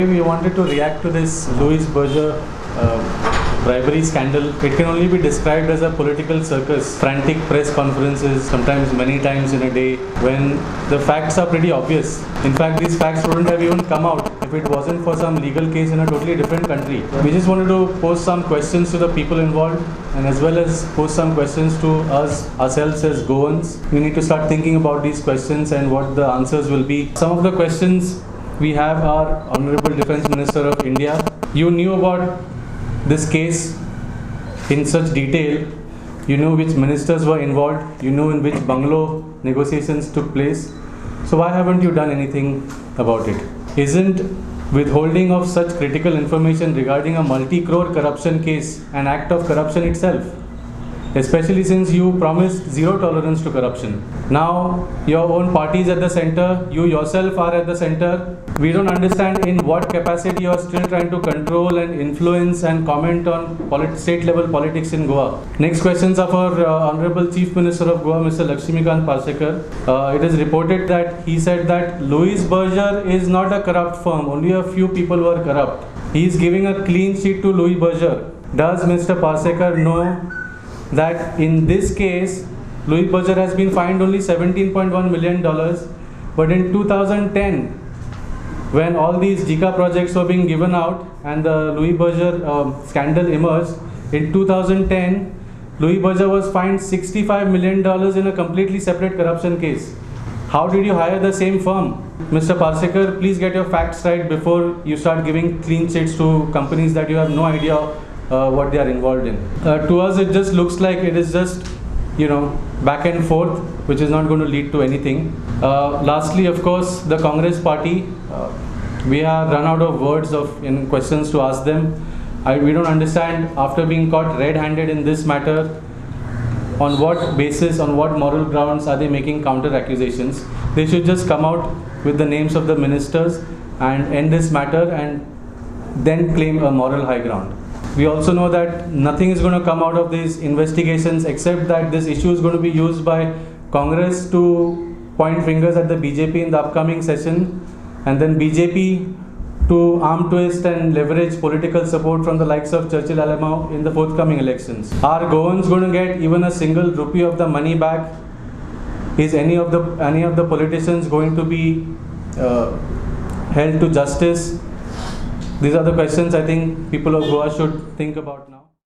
We wanted to react to this Louis Berger bribery scandal. It can only be described as a political circus, frantic press conferences, sometimes many times in a day, when the facts are pretty obvious. In fact, these facts wouldn't have even come out if it wasn't for some legal case in a totally different country. We just wanted to pose some questions to the people involved, and as well as pose some questions to ourselves as Goans. We need to start thinking about these questions and what the answers will be. Some of the questions we have our Honorable Defence Minister of India. You knew about this case in such detail. You know which ministers were involved. You know in which bungalow negotiations took place. So why haven't you done anything about it? Isn't withholding of such critical information regarding a multi-crore corruption case an act of corruption itself? Especially since you promised zero tolerance to corruption. Now your own party is at the center, you yourself are at the center. We don't understand in what capacity you are still trying to control and influence and comment on state level politics in Goa. Next questions are for Honorable Chief Minister of Goa, Mr. Lakshmikant Parsekar. It is reported that he said that Louis Berger is not a corrupt firm, only a few people were corrupt. He is giving a clean sheet to Louis Berger. Does Mr. Parsekar know that in this case, Louis Berger has been fined only $17.1 million, but in 2010, when all these JICA projects were being given out and the Louis Berger scandal emerged, in 2010, Louis Berger was fined $65 million in a completely separate corruption case. How did you hire the same firm? Mr. Parsekar, please get your facts right before you start giving clean sheets to companies that you have no idea what they are involved in. To us, it just looks like it is just, back and forth, which is not going to lead to anything. Lastly, of course, the Congress party, we have run out of words in questions to ask them. We don't understand, after being caught red-handed in this matter, on what basis, on what moral grounds are they making counter accusations. They should just come out with the names of the ministers and end this matter and then claim a moral high ground. We also know that nothing is going to come out of these investigations except that this issue is going to be used by Congress to point fingers at the BJP in the upcoming session, and then BJP to arm twist and leverage political support from the likes of Churchill Alamau in the forthcoming elections. Are Goans going to get even a single rupee of the money back? Is any of the politicians going to be held to justice? These are the questions I think people of Goa should think about now.